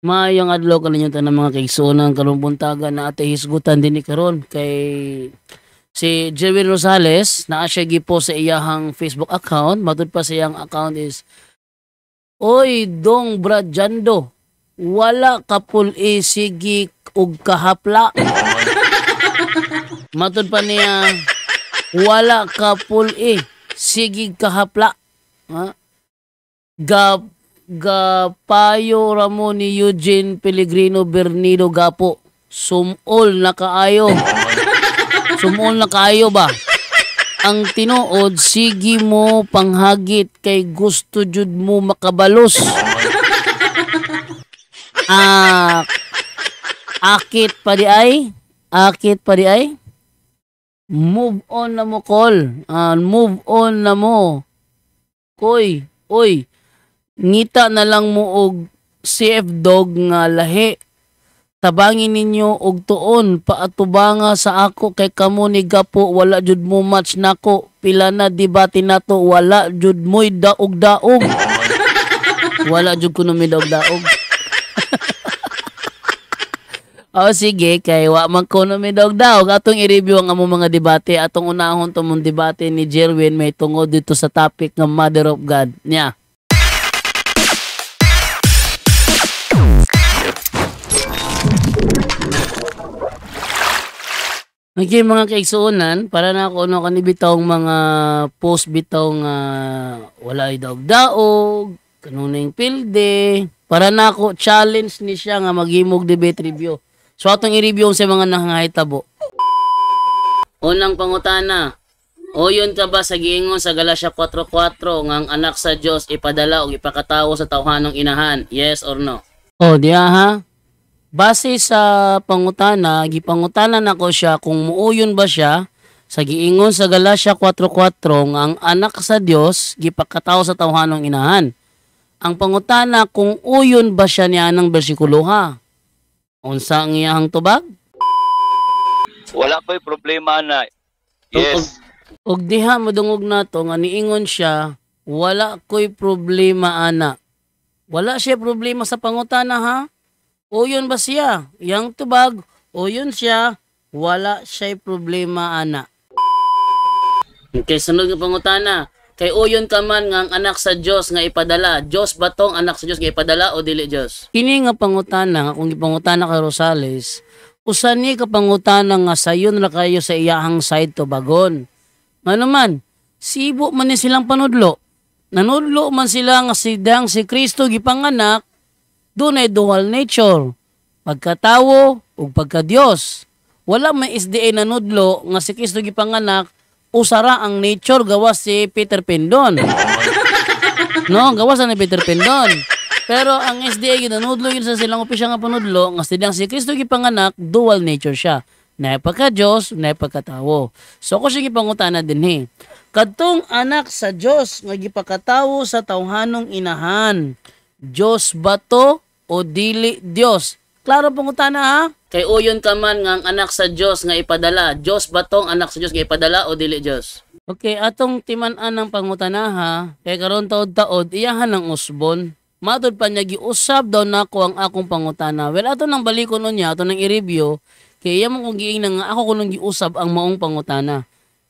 Maayong adlaw kaninyo tanang mga kaigsuonan karong buntaga na ate hisgutan dinhi karon kay si Jerwin Rosales naa siya gipo sa iyahang Facebook account. Matud pa sa iyang account is Oy dong Bradyando, wala ka pul-i sige og kahapla. Matud pa niya, wala ka pul-i sige kahapla. Ha? Gap Gapayo Ramon ni Eugene Pellegrino Bernido Gapo. Sumol na kaayo. Sumol na kaayo ba? Ang tinuod, sige mo panghagit kay gusto jud mo makabalos. Ah, akit pa di ay? Akit pa di ay? Move on na mo, call. Move on na mo. Koy, oy. Ngita na lang mo og CF dog nga lahi. Tabangin ninyo og tuon paatubanga sa ako kay kamo ni Gapo wala jud mo match nako. Pila na debate nato wala jud mo'y daog-daog. Wala jud kuno mi daog-daog. Sige kay wa man kuno mi daog-daog atong i-review ang among mga debate atong unahon tumong debate ni Jerwin may tungod dito sa topic nga Mother of God niya. Okay mga kaigsuonan, para na ako kanibitawng mga post bitawng wala ay daog-daog, kanunay pilde, para na ako challenge ni siya nga maghimog debate review. So atong i-review sa mga nangangahitabo. Unang pangutana, oyon ka ba sa giingon sa Galatia 4:4 nga ang anak sa Dios ipadala o ipakatawo sa tawhanong inahan? Yes or no? Diya ha? Base sa pangutana, gipangutanan nako siya kung muuyon ba siya sa giingon sa Galatia 4:4 nga ang anak sa Dios gipakatawo sa tawhanong inahan. Ang pangutana kung uyon ba siya niya ng bersikulo ha? Unsa ang iyahang tubag? Wala ko'y problema na. Yes. Og diha madungog nato nga niingon siya, wala ko'y problema ana. Wala siya problema sa pangutana ha? Uyon ba siya? Yang tubag, uyon siya, wala siya problema ana. Okay, sunod nga pangutana. Kay uyon ka man nga ang anak sa Dios nga ipadala. Dios ba tong anak sa Dios nga ipadala o dili Dios? Kini nga pangutana, kung gipangutana kay Rosales, usan ni ka pangutana nga sayon ra kayo sa iyahang side to bagon. Ngano man, sibo man ni silang panudlo. Nanudlo man sila nga si Kristo gipanganak, doon ay dual nature, pagkatawo ug pagka-Dios. Wala may SDA na nudlo nga si Kristo gipanganak, usara ang nature gawas si Peter Pendon. No, gawas ni Peter Pendon. Pero ang SDA ginanudlo yun sa silang opisya nga panudlo, nga si Kristo gipanganak, dual nature siya. Na pagka-Dios, na pagkatawo. So ko siya gipangutana dinhi. Kadtong anak sa Dios nga gipakatawo sa tawhanong inahan, Diyos ba to o dili Diyos? Klaro pangutana ha? Kay uyon ka man nga ang anak sa Diyos nga ipadala. Diyos ba tong anak sa Diyos nga ipadala o dili Diyos? Okay, atong timan-an ng pangutana ha. Kay karon taod-taod, iyahan ng usbon. Matod pa niya, giusab daw nako ang akong pangutana. Well, ato nang balikon niya, ato nang i-review. Kaya yaman kong giing nga ako kunong giusab ang maong pangutana.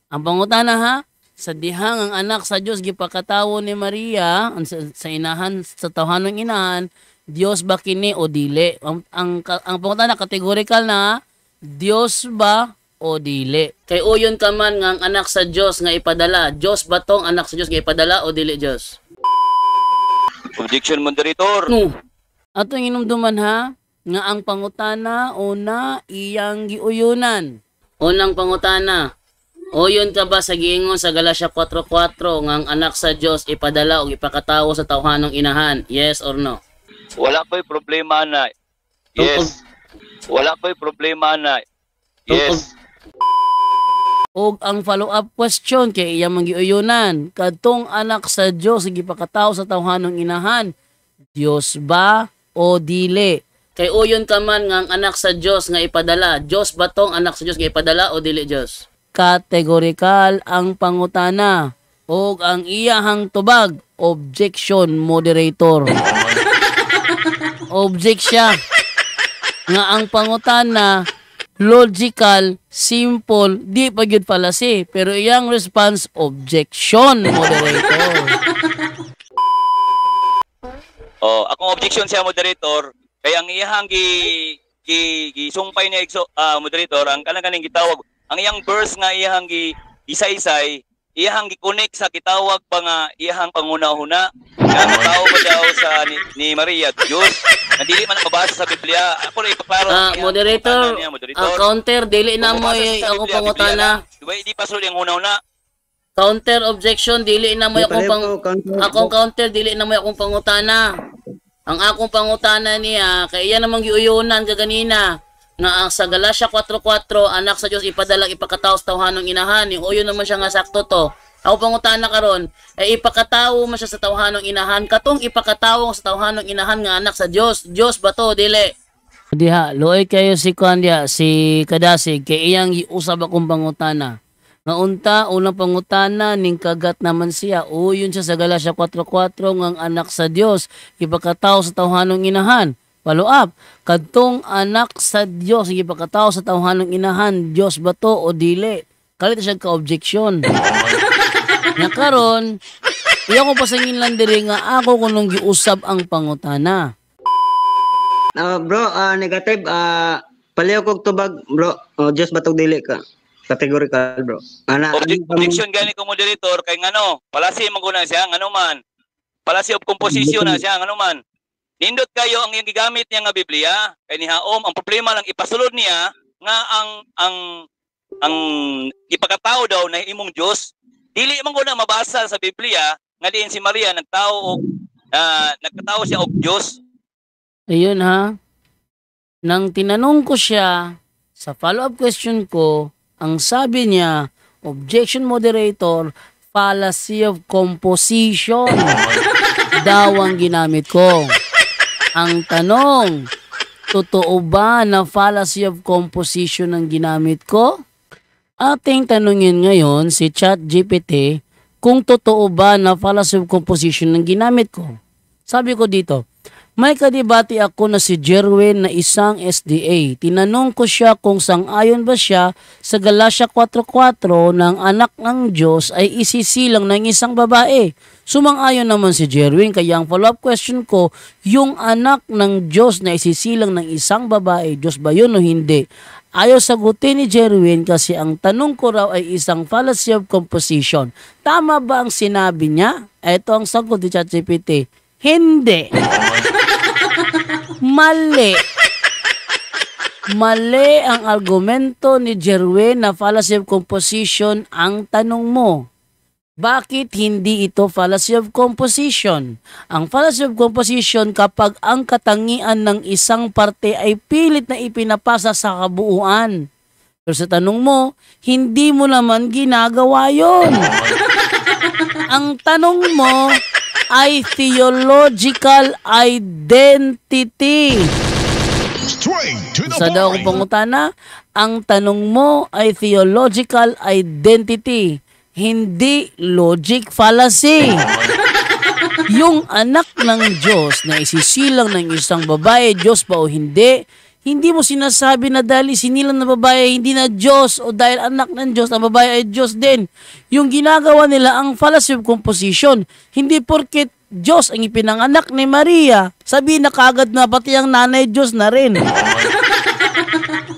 Ang pangutana ha? Sa dihang ang anak sa Dios gipakatawo ni Maria sa inahan sa tawhanong inahan, Dios ba kini o dili? Ang pangutana kategorikal na Dios ba o dili? Kay uyon ka man nga ang anak sa Dios nga ipadala. Dios ba tong anak sa Dios nga ipadala o dili Dios? Objection, moderator. No. Atong inumduman ha nga ang pangutana una iyang giuyunan. Unang pangutana, uyon ka ba sa giingon sa Galatia 4:4 nga ang anak sa Dios ipadala o ipakatawo sa tawhanong inahan? Yes or no? Wala ko'y problema na. Yes. Wala ko'y problema na. Yes. Og ang follow-up question kay iya mangiuyunan, kadtong anak sa Dios gipakatawo sa tawhanong inahan, Dios ba o dili? Kay uyon ka man nga ang anak sa Dios nga ipadala. Dios ba tong anak sa Dios nga ipadala o dili Dios? Kategorikal ang pangutana og ang iyahang tubag, objection, moderator. object siya. Nga ang pangutana, logical, simple, di pa gyud fallacy. Pero iyang response, objection, moderator. Oh, akong objection siya, moderator, kaya ang iyang gisumpay niya, moderator, ang kanang gitawag, ang iyang verse nga iyang isa-isay, iyang gi-connect sa kitawag pa nga iyang panguna-huna nga tao ba daw sa ni Maria Diyos na dili man mabasa sa Biblia. Ako na ipaklaro moderator, counter dili na mo akong pangutana. Di pa sulod ang huna-huna. Counter objection dili na mo akong counter dili na mo akong pangutana. Ang akong pangutana niya kay iya namang giuyunan kaganina nga sa Galacia 4:4 anak sa Dios ipadalang ipakatao sa tawhanong inahan. Uyon naman siya nga sakto to. Ako pangutana karon ay ipakatawo man siya sa tawhanong inahan katong ipakatawo sa tawhanong inahan nga anak sa Dios. Dios ba to dili? Diha, luoy kayo si Kandia, si Kadasig kay iyang giusab akong pangutana. Nga unta unang pangutana ning kagat naman siya. Uyon siya sa Galacia 4:4 nga anak sa Dios ipakatawo sa tawhanong inahan. Follow up, kadtong anak sa Dios ipakatawo sa tawhanong inahan, Dios ba to o dili? Kalit siya ka-objection. Nga karon, iya ko pasangin lang diri nga ako kunong giusab ang pangutana. Bro, negative, paliw kog tubag, bro. Diyos batog dili ka. Categorical, bro. Objection gani ko moderator kay ngano, palasi man guna siya ngano man. Palasi of composition na siya ngano man. Nindot kayo ang iyang gigamit niya nga Biblia kay ni Haom ang problema lang ipasulod niya nga ang ipakatao daw na imong Dios dili man guna mabasa sa Biblia nga diin si Maria nagtao og nagkatao siya og Dios. Ayun ha. Nang tinanong ko siya sa follow-up question ko, ang sabi niya, objection moderator, fallacy of composition daw ang ginamit ko. Ang tanong, totoo ba na fallacy of composition ang ginamit ko? Ating tanungin ngayon si ChatGPT kung totoo ba na fallacy of composition ang ginamit ko. Sabi ko dito, may kadibati ako na si Jerwin na isang SDA. Tinanong ko siya kung sang-ayon ba siya sa Galacia 4:4 ng anak ng Diyos ay isisilang ng isang babae. Sumang-ayon naman si Jerwin kaya ang follow-up question ko, yung anak ng Diyos na isisilang ng isang babae, Diyos ba yun o hindi? Ayaw sagutin ni Jerwin kasi ang tanong ko raw ay isang fallacy of composition. Tama ba ang sinabi niya? Ito ang sagot ni ChatGPT. Hindi. Mali. Mali ang argumento ni Jerwin na fallacy of composition ang tanong mo. Bakit hindi ito fallacy of composition? Ang fallacy of composition kapag ang katangian ng isang parte ay pilit na ipinapasa sa kabuuan. Pero sa tanong mo, hindi mo naman ginagawa yon. Ang tanong mo ay theological identity. Sa daw akong pangutana, ang tanong mo ay theological identity, hindi logic fallacy. Yung anak ng Diyos na isisilang ng isang babae, Diyos ba o hindi, hindi mo sinasabi na dahil sinilang na babae hindi na Diyos o dahil anak ng Diyos na babae ay Diyos din. Yung ginagawa nila ang fallacy of composition. Hindi porket Diyos ang ipinanganak ni Maria, sabihin na kagad na pati ang nanay Diyos na rin.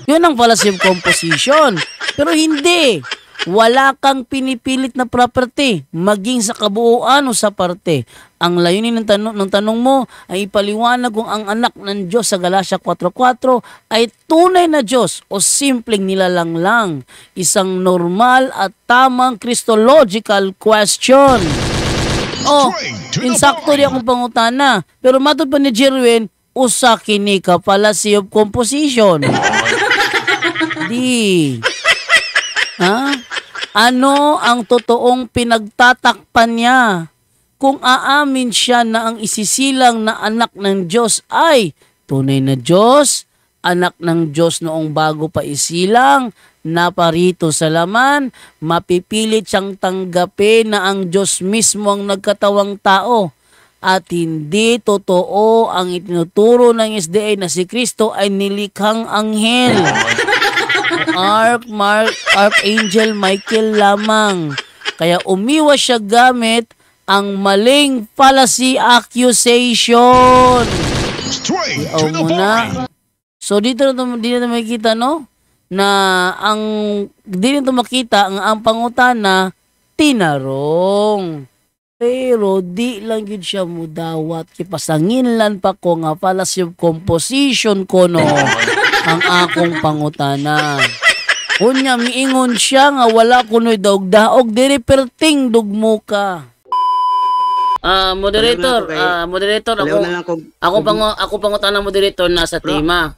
Yun ang fallacy of composition. Pero hindi. Wala kang pinipilit na property, maging sa kabuuan o sa parte. Ang layunin ng tanong mo ay ipaliwanag kung ang anak ng Diyos sa Galacia 4:4 ay tunay na Diyos o simpleng nilalang lang. Isang normal at tamang Christological question. Oh, insakto di akong pangutana. Pero matod pa ni Jerwin, usa kini ka fallacy of composition. Di. Ha? Ano ang totoong pinagtatakpan niya? Kung aamin siya na ang isisilang na anak ng Diyos ay tunay na Diyos, anak ng Diyos noong bago pa isilang, naparito sa laman, mapipilit siyang tanggapin na ang Diyos mismo ang nagkatawang tao. at hindi totoo ang itinuturo ng SDA na si Kristo ay nilikhang anghel. Archangel Michael lamang. Kaya umiwas siya gamit ang maling fallacy accusation. O muna. So dito na makikita no na dito makita ang pangutana tinarong. Pero di lang yun siya mudawat kipasanginlan pa ko nga fallacy of composition ko no ang akong pangutana. Unya miingon siya nga wala kunoy daog-daog diri perting dugmo ka. Moderator, ako pangutana moderator nasa tema.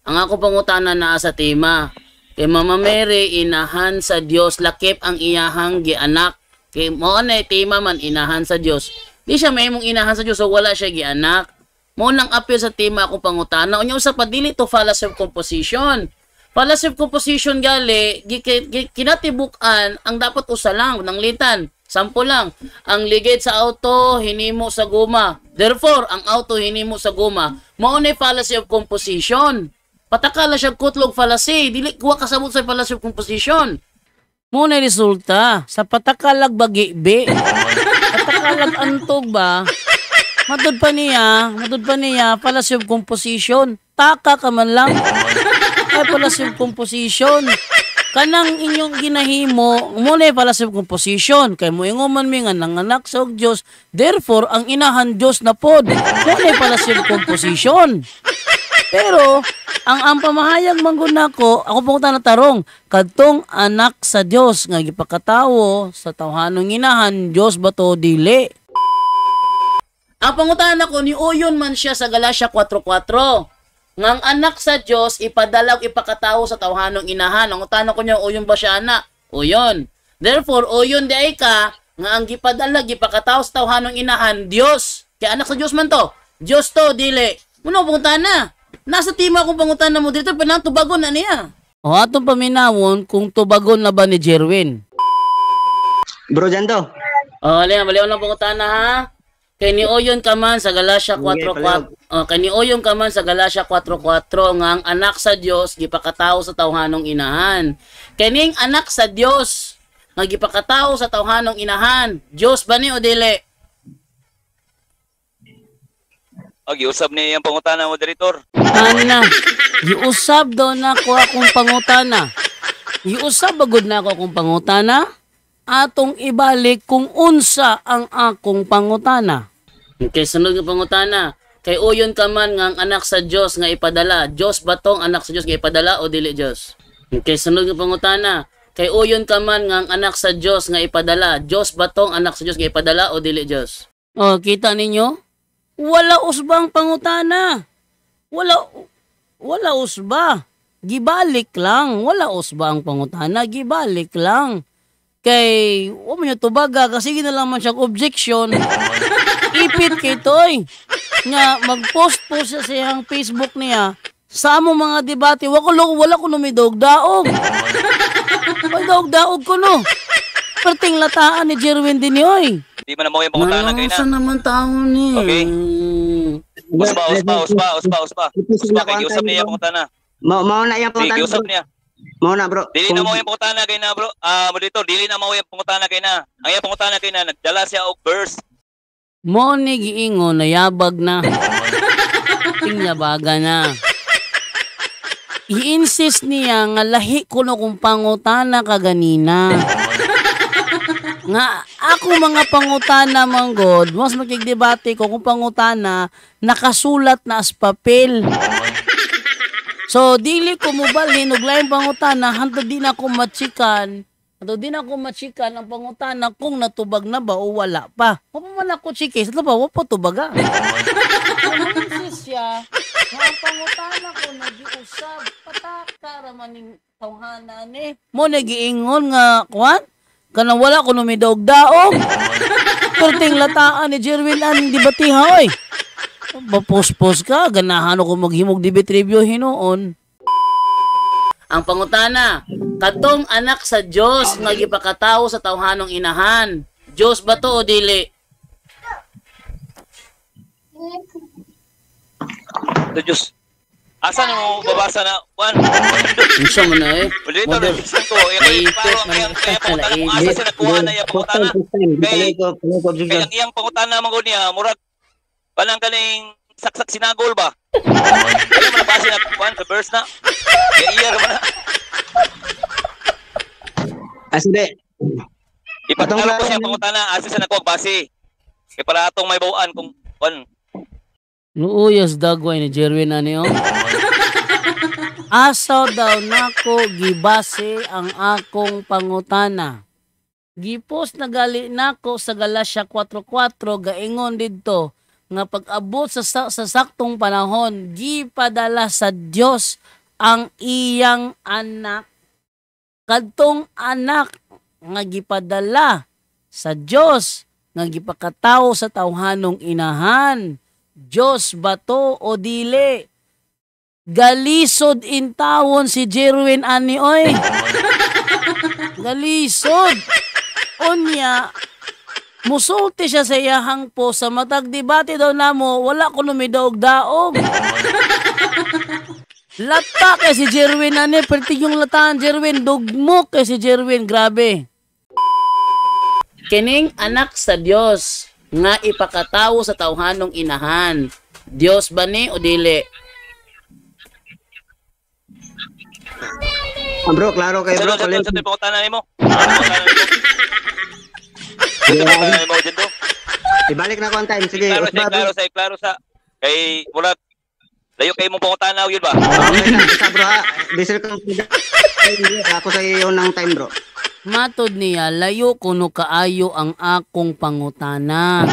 Ang ako pangutana naa sa tema. Kay Mama Mary inahan sa Dios lakip ang iyahang gianak. Kay mo na tema man inahan sa Dios. Di siya mahimong inahan sa Dios so wala siya gianak. Mo nang apil sa tema ako pangutana. Unya usa pa dili to fallacy of composition. Fallacy of composition gali kinatibuk-an ang dapat usa lang nang litan. Sampo lang, ang ligid sa auto hinimo sa guma. Therefore, ang auto hinimo sa guma. Mao na fallacy of composition. Patakala siya kutlog fallacy, dili kuha kasabot sa fallacy of composition. Mo na resulta sa patakalag bagi-bi. Patakalag antog ba? Matud pa niya fallacy of composition. Taka ka man lang. Ay fallacy of composition. Kanang inyong ginahimo mo na fallacy of composition kay moingon man mi nga nanganak sa Dios, therefore ang inahan Dios na pod. Mo na fallacy of composition. Pero ang pamahayag manggod nako, ako pong tarong kadtong anak sa Dios nga gipakatawo sa tawhanong inahan Dios ba to dili? Ang pangutana ko ni uyon man siya sa Galacia 4:4. Ngang anak sa Dios ipadala ipakatawo sa tawhanong inahan. Ang utana ko niya uyon ba siya anak? Uyon. Therefore uyon di ay ka nga ang gipadala gipakatawo sa tawhanong inahan Dios. Kaya anak sa Dios man to. Dios to dili. Muno pangutana. Nasa tima akong pangutana mo dito, tubagon na niya. O atong paminawon kung tubagon na ba ni Jerwin. Bro Jando. O, baliw lang pangutana ha. Kay ni Oyon ka man sa Galacia 4:4. Kay ni Oyon ka man sa Galacia 4:4 nga ang anak sa Dios gipakatawo sa tawhanong inahan. Kay ning anak sa Dios nga gipakatawo sa tawhanong inahan, Dios ba ni o dili? Giusab niya yung pangutana, moderator. Ana, giusab daw na ko akong pangutana. Giusab bagod na ako akong pangutana. Atong ibalik kung unsa ang akong pangutana. Okay, sunod nga pangutana. Kay uyon ka man nga ang anak sa Dios nga ipadala. Dios ba tong anak sa Dios nga ipadala o dili Dios? Okay, sunod nga pangutana. Kay uyon ka man nga ang anak sa Dios nga ipadala. Dios ba tong anak sa Dios nga ipadala o dili Dios? Oh, kita ninyo? Wala usbang pangutana. Wala usba. Gibalik lang. Wala usba ang pangutana. Gibalik lang. Kay, mo nyo tubaga kasi ginalang man siyang objection. Ipit kay Toy. Nga, mag-post po siya sa iyang Facebook niya. Sa among mga debate, wala ko numidaog-daog. May daog-daog ko no. Perting lataan ni Jerwin din oy. Di man na mo yung pangutana kayo na. Saan naman tao ni? Okay. Uspa. Kay giusap niya yung pangutana. Mao na yung pangutana. Giusap niya. Mao na bro. Dili na mo yung pangutana kay na bro. Moderator, dili na mo yung pangutana kay na. Ang yung pangutana kay na nagdala siya og verse. Mo ni giingon na yabag na. Tingyabaga na. I-insist niya nga lahi ko no kung pangutana kaganina. Nga ako mga pangutana manggod, mas makigdebate ko kung pangutana nakasulat na as papel. So dili ko mobalhin og lain pangutana hantod di na ko matsikan. Hantod di na ko matsikan ang pangutana kung natubag na ba o wala pa. Wa pa man ako chike, sa ba wa pa tubaga. Siya, ang pangutana ko nagiusab pataka ra man ning tawhana ni. Mo nagiingon nga kuan kanang wala ko numidaog-daog. Perting lataan ni Jerwin ang debatiha oy. Bapos-pos ka, ganahan ako maghimog debate review hinoon. Ang pangutana, kadtong anak sa Dios nga gipakatawo sa tawhanong inahan. Dios ba to o dili? Ito Diyos. Asa mo babasa na Juan? Unsa man na eh. Dito Model. bisan ko. Yung paro ang iyang pangutan mo asa sa nakuha na iyang pangutan na. Kay ang iyang pangutan na mga niya murag panang kaning saksak sinagol ba? Kaya man base na Juan sa verse na. Kaya iya man na. Asde. Ipatungkol ko siya pangutan na asa sa nakuha base. Kaya para atong may bawaan kung Juan. Nuuyas dagway ni Jerwin ani oh. Asaw daw nako gibase ang akong pangutana. Gipos na gali nako sa Galacia 4:4 gaingon didto nga pag-abot sa saktong panahon gipadala sa Dios ang iyang anak. Kadtong anak nga gipadala sa Dios nga gipakatawo sa tawhanong inahan. Diyos ba to o dili? Galisod in tawon si Jerwin ani oy. Galisod. Unya, musulti siya sa iyahang po sa matag debate daw namo, wala ko numidaog-daog. Lata kay si Jerwin ani, perti yung lataan Jerwin, dugmok kay si Jerwin, grabe. Kining anak sa Dios nga ipakatawo sa tawhanong inahan. Dios ba ni o dili? Bro, klaro kay bro. Sa pangutan na nimo. Ibalik na ko ang time. Sige. Klaro sa. Kay murag layo kay mong pangutan na yun ba? Sa bro ha. Bisil ko ako sa iyo ng time bro. Matod niya, layo kuno kaayo ang akong pangutana.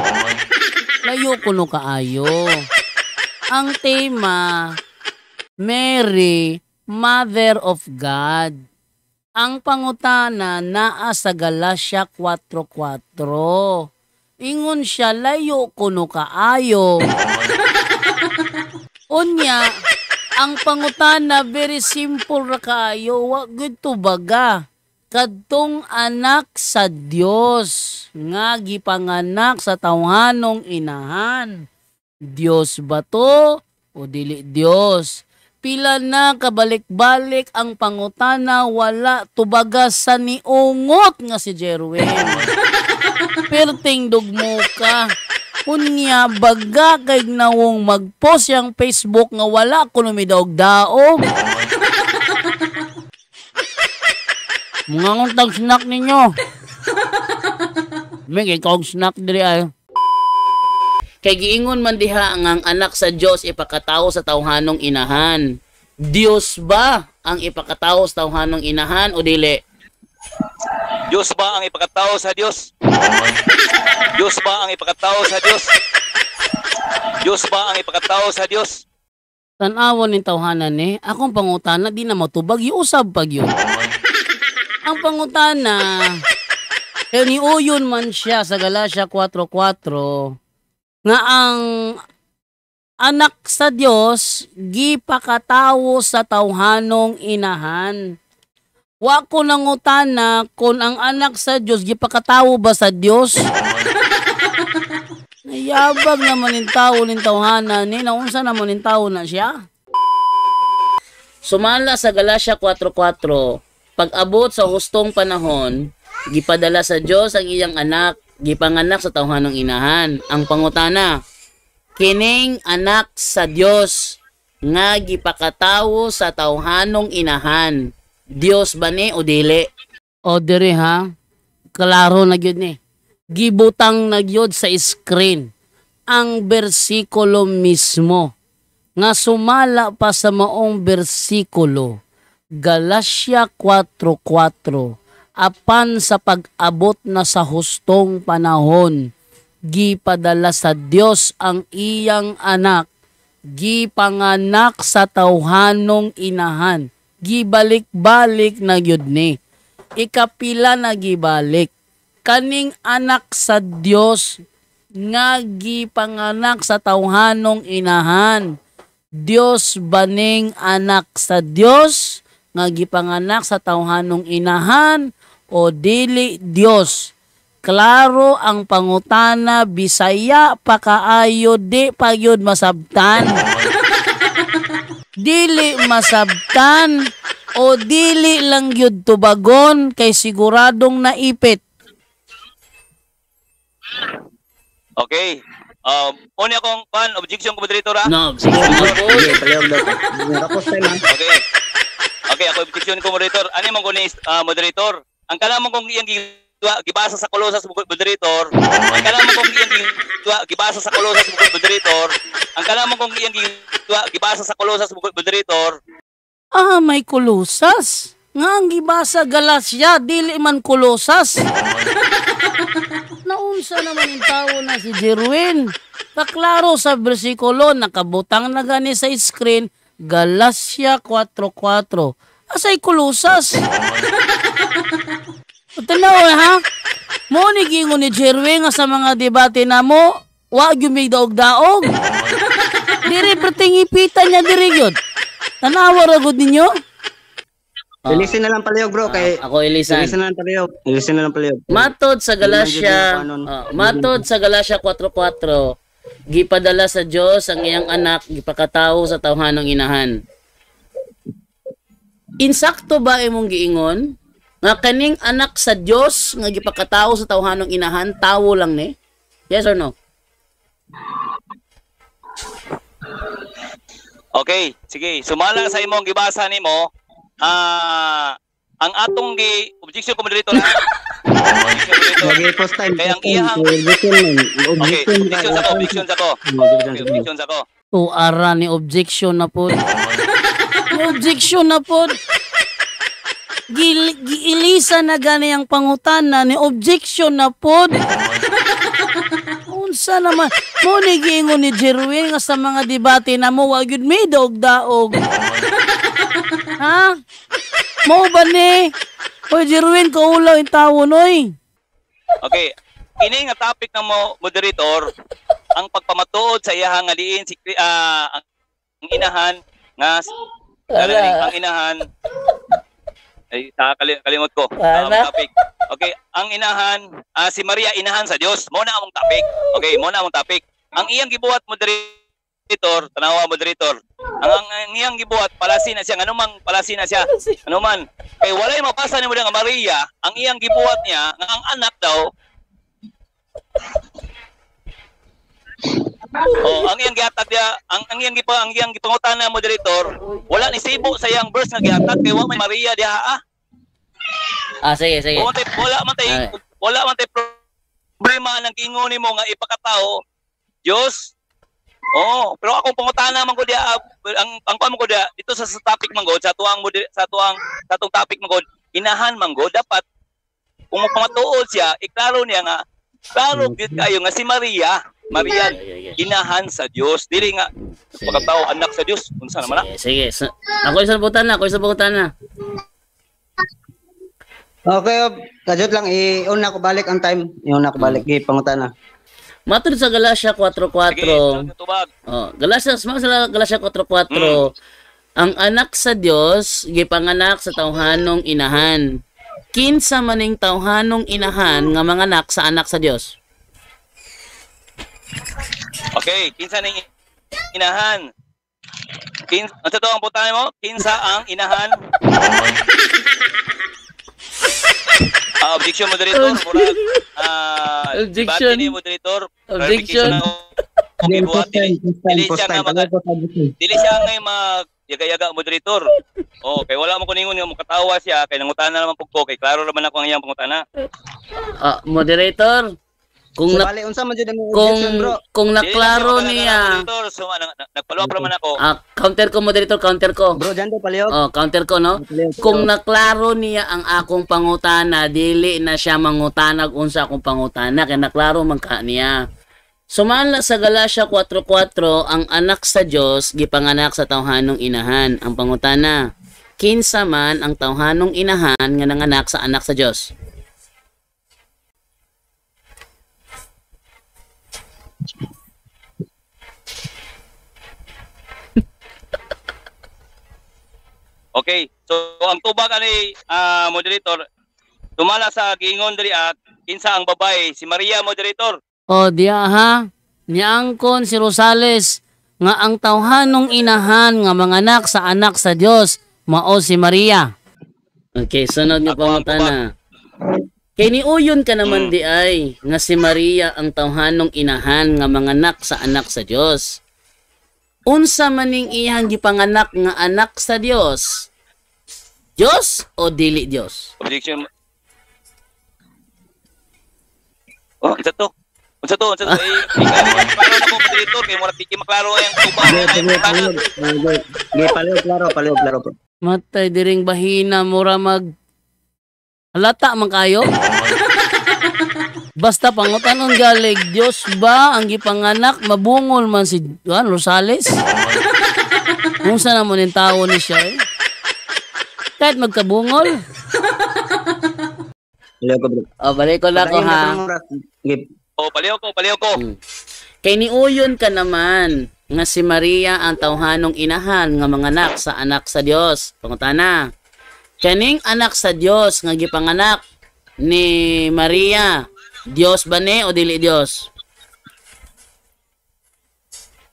Layo kuno kaayo. Ang tema, Mary, Mother of God. Ang pangutana naa sa Galacia 4:4. Ingon siya, layo kuno kaayo. Unya, ang pangutana very simple ra kaayo, wa gud to baga. Kadtong anak sa Dios nga gipanganak sa tawhanong inahan. Dios ba to o dili Dios? Pila na kabalik-balik ang pangutana, wala tubaga sa niungot nga si Jerwin. Perting dugmo ka. Unya baga kay nawong magpost yang Facebook nga wala ko numidaog-daog. Mga nguntag snack ninyo. May ikaw snack diri ay. Kay giingon man diha ang anak sa Dios ipakatawo sa tawhanong inahan. Dios ba ang ipakatawo sa tawhanong inahan o dili? Diyos ba ang ipakatawo sa Diyos? Diyos ba ang ipakatawo sa Diyos? Diyos ba ang ipakatawo sa Diyos? Tan-awon ning tawhanan ni, akong pangutana di na matubag iusab pag yun. Ang pangutana, niuyon man siya sa Galacia 4:4 nga ang anak sa Dios gipakatawo sa tawhanong inahan. Wa ko nangutana kung ang anak sa Dios gipakatawo ba sa Dios? Nayabag naman ning tawo ning tawhanan ni naunsa naman ning tawo na siya. Sumala sa Galacia 4:4. Pag-abot sa hustong panahon, gipadala sa Dios ang iyang anak, gipanganak sa tawhanong inahan. Ang pangutana, kining anak sa Dios nga gipakatawo sa tawhanong inahan. Dios ba ni o dili? O diri ha, klaro na gyud ni. Gibutang na gyud sa screen ang bersikulo mismo nga sumala pa sa maong bersikulo. Galacia 4:4. Apan sa pag-abot na sa hustong panahon, gipadala sa Dios ang iyang anak, gipanganak sa tawhanong inahan. Gibalik-balik na gyud ni. Ikapila na gibalik. Kaning anak sa Dios nga gipanganak sa tawhanong inahan. Dios baning anak sa Dios nga gipanganak sa tawhanong inahan o dili Dios? klaro ang pangutana, Bisaya pa kaayo, di pa yun masabtan. Dili masabtan o dili lang yun tubagon kay siguradong naipit. Okay. Una akong objection ko moderator ha. No, sige. Sige, palihog daw. Tapos tayo man. Okay. Okay, ako objection ko moderator. Ano man ko ni moderator? Ang kanamo kong iyang gibasa sa Kolosas moderator. Ang kanamo kong iyang gibasa sa Kolosas moderator. Ang kanamo kong iyang gibasa sa Kolosas moderator. Ah, may Kolosas. Nga ang gibasa Galasya, dili man Kolosas. Naunsa naman yung tao na si Jerwin. Kaklaro sa bersikulo, nakabutang na gani sa screen, Galasya 4:4. Asay Kolosas. Tanaw ha? Mo ni gingon ni Jerwin nga sa mga debate na mo, wa gyud may daog-daog. Diri perting ipitan niya diri gyud. Tanawa ra gud ninyo? Ilisin na lang palihog bro kay Ako ilisan. ilisin na lang palihog. Ilisin na lang palihog. Matod sa Galasya, matod sa Galasya 4:4, gipadala sa Dios ang iyang anak gipakatawo sa tawhanong inahan. Insakto ba imong giingon nga kaning anak sa Dios nga gipakatawo sa tawhanong inahan tawo lang ni? Yes or no? Okay, sige. Sumala sa imong gibasa nimo, ang atong objection ko moderator ha. Lagi post time. Kaya ang iyang okay, objection sa ko. Objection sa ko. O ara ni objection na pod. Ni objection na pod. Giilisa na gani ang pangutana ni objection na pod. Unsa naman mo ni giingon ni Jerwin nga sa mga debate na mo wa gyud may daog-daog. Ha? Mo ba ni? Oy Jerwin ko ulaw yung tawo noy. Okay. Kini nga topic ng moderator, ang pagpamatuod sa iyahang nga diin si ang inahan nga ang inahan ay kalimot ko ang topic. Okay, ang inahan si Maria inahan sa Dios. Mo na among topic. Okay, mo na among topic. Ang iyang gibuhat moderator, tanawa moderator. Ang iyang gibuhat palasi na siya, anumang palasi na siya. Anuman. Kay walay mapasa nimo nga Maria, ang iyang gibuhat niya nga ang anak daw. Ang iyang gihatag dia, ang iyang gipangutan na moderator, wala ni sibo sa iyang verse nga gihatag kay wa may Maria diha Sige. Wala man tay problema nang giingon nimo nga ipakatao Dios. Pero akong pangutana man ko dia ang pamo ko dia dito sa topic man god sa atong topic man god inahan man god dapat kung pamatuod siya iklaro niya nga klaro gid kayo nga si Maria inahan sa Dios dili nga pagkatao anak sa Dios unsa naman na. Sige. Ako isang butan na. Okay, kadjot lang iuna ko balik ang time. Iuna ko balik pangutana. Matod sa Galasya 4:4. Galasya 4:4. Ang anak sa Dios gipanganak sa tawhanong inahan. Kinsa maning tawhanong inahan nga manganak sa anak sa Dios? Okay, kinsa ning inahan? Ano to ang putana mo? Kinsa ang inahan? Objection moderator, murag Objection. Ni moderator. Objection. Okay, buhat dili siya ngay mag-yaga-yaga moderator. Kay wala mo kuningon nga mukatawa siya kay nangutana naman pug ko kay klaro naman ako ang iyang pangutana. Moderator, kung bali unsa man jud ang objection bro? Kung naklaro niya. So nagpalo pa man ako. Counter ko. Bro, dyan daw palihog. Counter ko no. Kung naklaro niya ang akong pangutana, dili na siya mangutanag unsa akong pangutana kay naklaro man ka niya. Sumala sa Galasya 4:4, ang anak sa Dios gipanganak sa tawhanong inahan. Ang pangutana, kinsa man ang tawhanong inahan nga nanganak sa anak sa Dios? Okay. So ang tubag ani moderator Tumala sa giingon diri kinsa ang babae, si Maria moderator. O diya ha, niangkon si Rosales nga ang tawhanong inahan nga manganak sa anak sa Dios mao si Maria. Okay, sunod nga Ako ang pangutana. Kay niuyon ka naman di ay nga si Maria ang tawhanong inahan nga manganak sa anak sa Dios. Unsa maning iyang gipanganak nga anak sa Dios? Dios o dili Dios? Objection. Oh, unsa to? Unsa to? Klaro na mo moderator kay mura piki maklaro ang tuba. Paleo, klaro po. Matay diring bahina mura mag halata man kayo. Basta pangutanon galig Dios ba ang gipanganak mabungol man si Rosales? Unsa na mo ning tawo ni siya eh? Kahit magkabungol. Paleo ko bro. Balik ko na ko ha. Oh, paliw ko. Kay niuyon ka naman nga si Maria ang tawhanong inahan nga manganak sa anak sa Dios. Pangutana. Kaning anak sa Dios nga gipanganak ni Maria, Dios ba ni o dili Dios?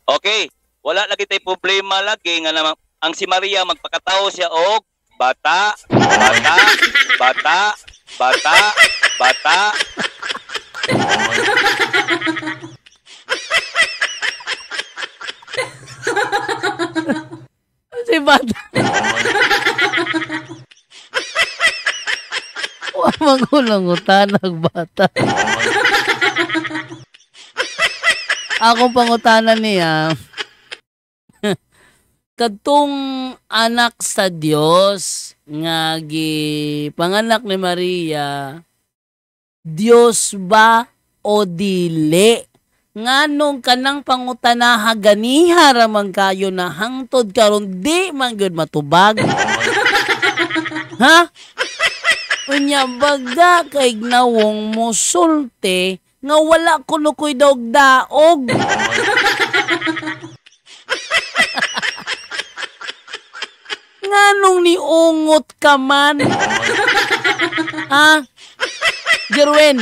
Okay, wala lagi tay problema lagi nga naman ang si Maria magpakatawo siya og bata. Si bata. Wa magulang utanag bata. Akong pangutanan niya. Kadtong anak sa Dios nga gipanganak ni Maria, Dios ba o dili? Nganong kanang pangutanaha ganiha ramang kayo na hangtod karon di man gyud matubag. Ha? Unya baga kay gnawong musulte nga wala kuno koy daog. Nganong niungot ka man? Ha? Jerwin,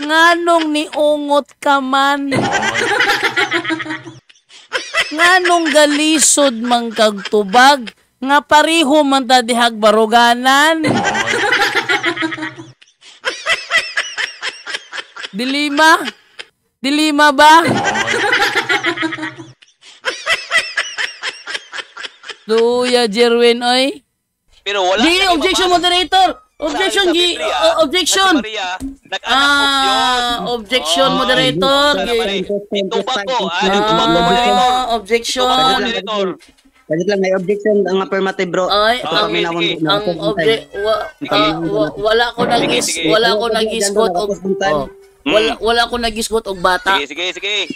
nganong niungot ka man? Nganong galisod man kag tubag? Nga pariho man ta dihag baruganan? Dilima ba? Luya Jerwin oy. Pero wala Di objection moderator. Objection objection. Objection moderator. Tubag ko moderator. Objection. Kasi lang may objection ang affirmative bro. Ay, wala ko nagisgot og wala ko nagisgot og bata. Sige.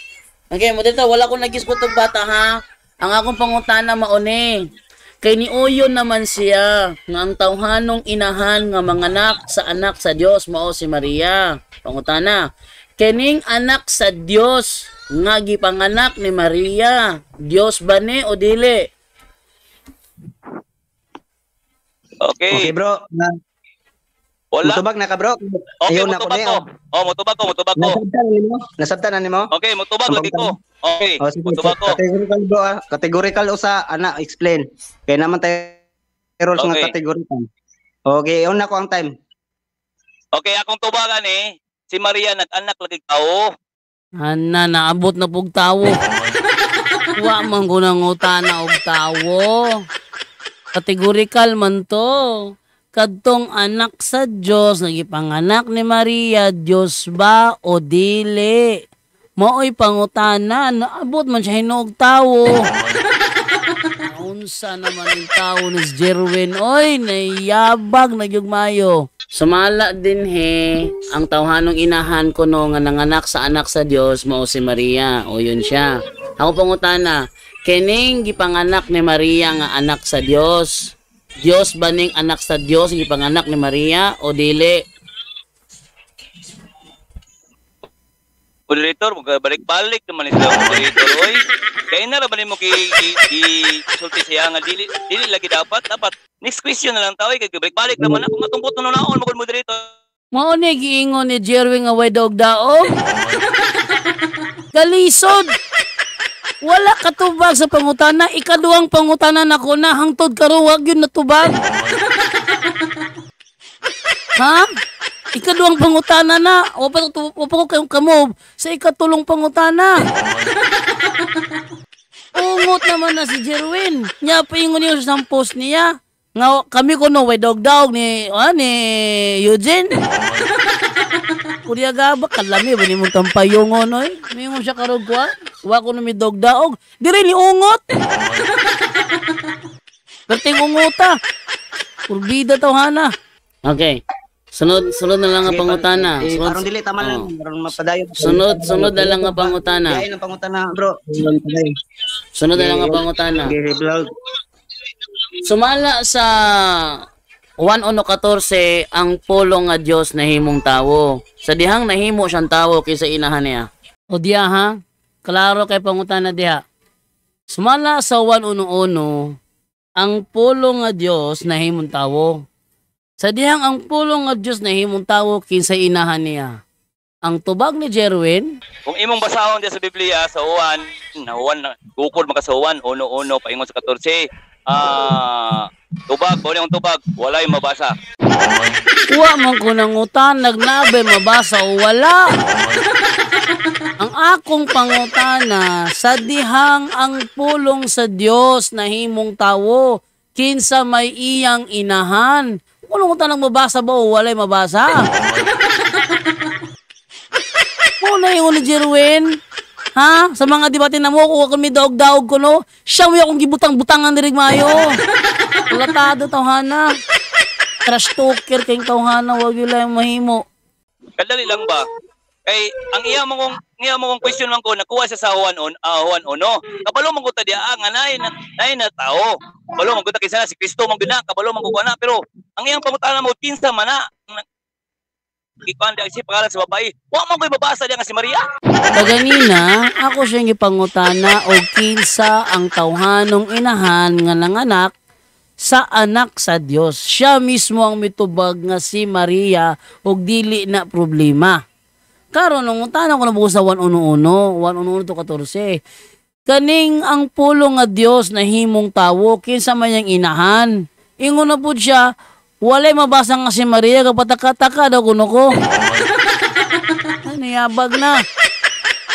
Okay, moderator, wala ko nagisgot og bata ha. Ang akong pangutana mauni. Kay niuyon naman siya nga ang tawhanong inahan nga manganak sa anak sa Dios mao si Maria. Pangutana, kining anak sa Dios nga gipanganak ni Maria, Dios ba ni o dili? Okay bro. Wala. Mutubag na ka bro. Okay, mutubag ko. Mutubag ko. Nasabtan na nimo? Okay, mutubag lagi ko. Okay, mutubag ko. Categorical bro Categorical usa explain. Kaya naman tayo rules nga categorical. Okay, una ko ang time. Okay, akong tubagan si Maria nag-anak lagi tao. Ana, naabot na pug tawo. Wa man ko nang utana og tawo. Categorical man to. Kadtong anak sa Dios nagipanganak ni Maria, Dios ba o dili? Maoy pangutana, naabot man siya hinog tawo. Unsa naman yung tawo ni Jerwin? Oy, nayabag na gyud mayo. Sumala din ang tawhanong inahan ko no nga nanganak sa anak sa Dios mao si Maria. O yun siya. Ako pangutana, kining gipanganak ni Maria nga anak sa Dios, Dios ba ning anak sa Dios gipanganak ni Maria o dili? Moderator, balik-balik naman sila moderator, oy. Kaya na ra ba nimo sulti siya nga dili lagi dapat next question na lang taw kay balik-balik naman ako matungkot no naon mo moderator. Mao ni giingon ni Jerwin nga way daog-daog. Kalisod. Wala katubag sa pangutana, ikaduhang pangutana nako na hangtod karon wag yun natubag. Ha? Ikaduhang pangutana na. O pa ko kayong kamob sa ikatulong pangutana. Ungot naman na si Jerwin. Nya paingon niyo sa post niya. Nga kami ko no way dog ni Eugene. Kuriya gaba kalami ba nimong tampayongon oy. Mingon siya karog kwa. Wa ko no mi dog-daog. Diri ni ungot. Perting unguta. Kurbida tawhana. Okay. Sunod na lang nga pangutana. Aron dili tama lang, aron mapadayon. Sunod na lang nga pangutana. Diay ang pangutana, bro. Sunod na lang nga pangutana. Sumala sa 1:14 ang pulong nga Dios nahimong tawo. Sa dihang nahimo siyang tawo kaysa inahan niya. O diya ha? Klaro kay pangutana diha. Sumala sa 1:11 ang pulong nga Dios nahimong tawo. Sa dihang ang pulong nga Dios nahimong tawo kinsa inahan niya. Ang tubag ni Jerwin, Kung imong basahon diya sa Biblia sa Juan, bukod maka sa Juan 1:1 paingon sa 14. Tubag, ang tubag, walay mabasa. wa man ko nangutan, nagnabe mabasa o wala. Ang akong pangutana, sa dihang ang pulong sa Dios nahimong tawo, kinsa may iyang inahan. Kung tanang mabasa ba o walay mabasa? Muna yung ni Jerwin. Ha? Sa mga debate na mo, kung kami daog-daog ko, no? Siya mo akong gibutang-butangan ni Rigmayo. Latado tawhana. Trash talker kayong tawhana, wag yun lang mahimo. Kadali lang ba? Kay ang iya mo kong question man ko nakuha siya sa Juan 1. Kabalo man ko ta dia nga nay na tao. Kabalo man ko ta kinsa si Kristo man gina, kabalo man ko na pero ang iyang pangutana mo kinsa man na ikuan di si pangalan sa babae. Wa man ko'y mabasa diya nga si Maria. Kaganina, ako siyang ipangutana og kinsa ang tawhanong inahan nga nanganak sa anak sa Dios. Siya mismo ang mitubag nga si Maria og dili na problema. Karon nung tanong ko na buko sa 1:11 to 14. Kaning ang pulong nga Dios na himong tawo kinsa man yang inahan. Ingon na pud siya, walay mabasa nga si Maria kapataka-taka daw kuno ko. Niyabag na.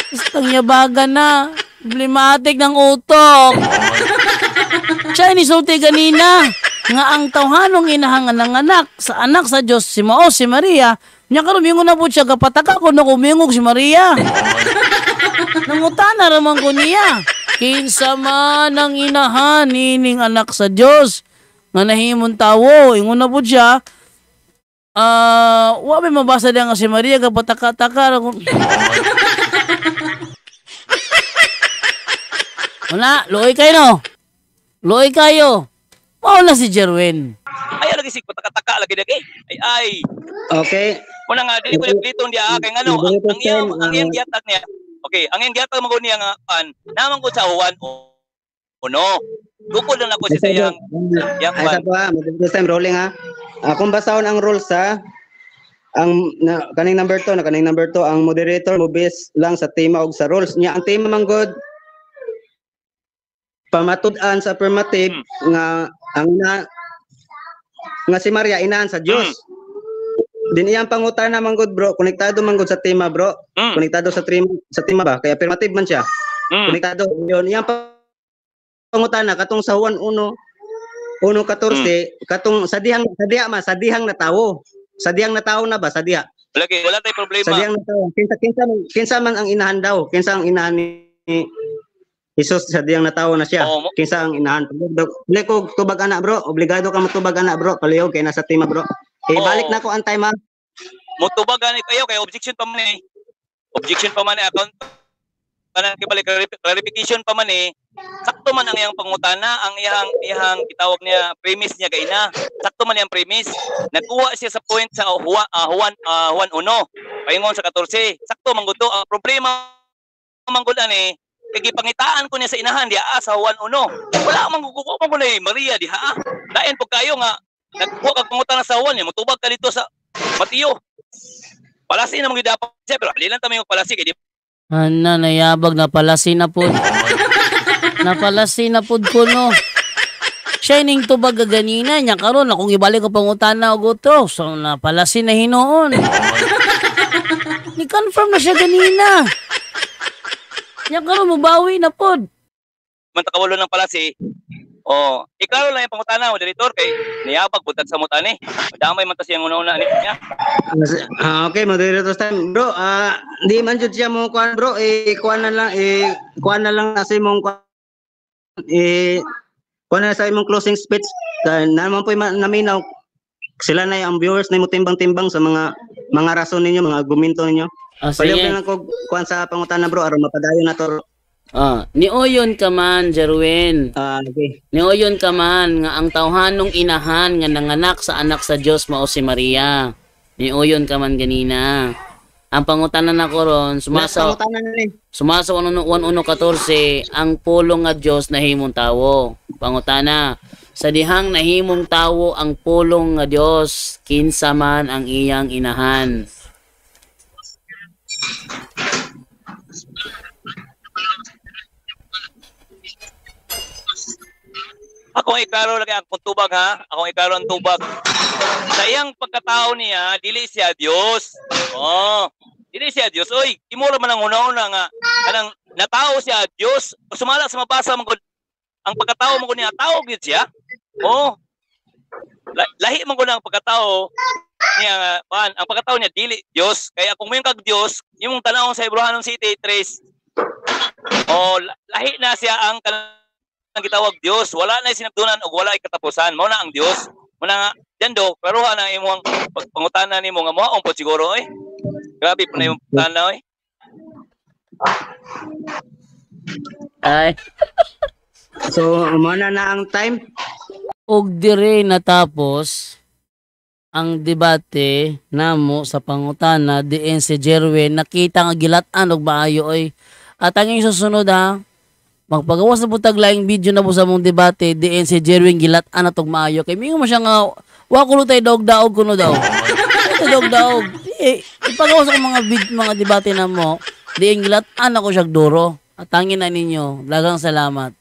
Istang yabagan na. Problematic ng utok. Siya inisulti ganina nga ang tawhanong inahangan ng anak sa Dios si Mao si Maria. Nya karon mingon na po siya kapataka ko na kumingog si Maria. Nangutana raman ko niya. Kinsa man ang inahan nining anak sa Dios nga nahimong tawo. Ingon na po siya. Wa may mabasa diyan nga si Maria kapataka-taka. Wala, luoy kayo no. Luoy kayo. Mao na si Jerwin. Ay lagi si pataka-taka lagi dagi. Ay. Okay. Una nga dili ko dito diya kay ngano ang iyang gihatag niya. Okay, ang iyang gihatag mo niya nga naman ko sa Juan 1. Bukod lang ako sa iyang Ay sa pa, this time rolling ha. Kung basahon ang rules ha, kaning number 2 ang moderator mo base lang sa tema og sa rules niya. Ang tema man good pamatud-an sa affirmative nga nga si Maria inahan sa Dios. Din iyang pangutana man good bro, konektado man good sa tema bro. Konektado sa tema ba? Kaya affirmative man siya. Konektado yon iyang pangutana katong sa Juan 1:14 katong sa dihang na tawo. Sa dihang na tawo na ba sa diha? Lagi wala tay problema. Sa dihang na tawo. Kinsa man ang inahan daw? Kinsa ang inahan ni Jesus sa diyang natawo na siya. Kinsa ang inahan. Dili ko tubag anak bro. Obligado ka matubag anak bro. Palihog kay nasa tema bro. Balik na ko ang time ha. Motubag ani kayo kay objection pa man Objection pa man account kanang kibalik clarification pa man Sakto man ang iyang pangutana, ang iyang gitawag niya premise niya kay na. Sakto man yang premise. Nagkuha siya sa point sa Juan 1:1 paingon sa 14. Sakto man gud to. Ang problema man gud ani kay gipangitaan ko niya sa inahan diha sa 1:1. Wala man guguko man ni Maria diha. Dayon pag kayo nga nagkuha kag pangutana sa 1 niya, motubag ka dito sa Mateo. Palasi na mga dapat siya, pero alilan tami yung palasi kay di. Ana, nayabag na palasi na pod. Napalasi na pod ko no. Shining tubag ganina nya karon akong ibalik ko pangutana og utro. So napalasi na hinoon. Ni confirm na siya ganina. Nya karon mubawi na pod. Man takawalo ng palasi. Oh, ikaw lang yung pangutana mo director kay niyabag buntag sa mutani. Madamay man ta siyang una-una niya. Okay, moderator time. Bro, di man jud siya mo kuan bro, kuan na lang sa imong kuan na sa imong closing speech. Naman po naminaw sila na ang viewers na mo timbang-timbang sa mga rason ninyo, mga argumento ninyo. Paliw lang ko kuan sa pangutana bro aron mapadayon na to. Nioyon ka man, Jerwin. Okay. Nioyon ka man nga ang tawhanong inahan nga nanganak sa anak sa Dios mao si Maria. Nioyon ka man ganina. Ang pangutanan nako ron sumasaw 1:14 ang pulong nga Dios nahimong tawo. Pangutana, sa dihang nahimong tawo ang pulong nga Dios, kinsa man ang iyang inahan? Akong iklaro lagi ang tubag ha. Akong iklaro ang tubag. Sa iyang pagkatao niya, dili siya Dios. Dili siya Dios. Oy, imura man ang una-una nga kanang natao siya Dios. Sumala sa mabasa man ang pagkatao mo niya tao gid siya. Lahi man ang pagkatao niya ang pagkatao niya dili Dios. Kaya kung mayon kag Dios, imong tanawon sa Hebrew City 3. Lahi na siya ang ang gitawag Dios, wala na sinabdunan o wala ay katapusan. Mao na ang Dios. Muna nga diyan do, klaruhan ang imong pangutana nimo nga moong pod siguro oy. Grabe po na yung pangutana oy. Ay. So, umana na ang time. Og dire natapos ang debate namo sa pangutana diin si Jerwin nakita nga gilat-an og maayo oy. At ang susunod ha, magpagawas na po taglaing video na po sa mong debate diin si Jerwin gilat-an atog maayo kay mingo mo siya nga wa kuno tay daog-daog kuno daw. Daog-daog. Ipagawas ko mga debate na mo diin gilat-an ako siya duro. At tangin na ninyo. Daghang salamat.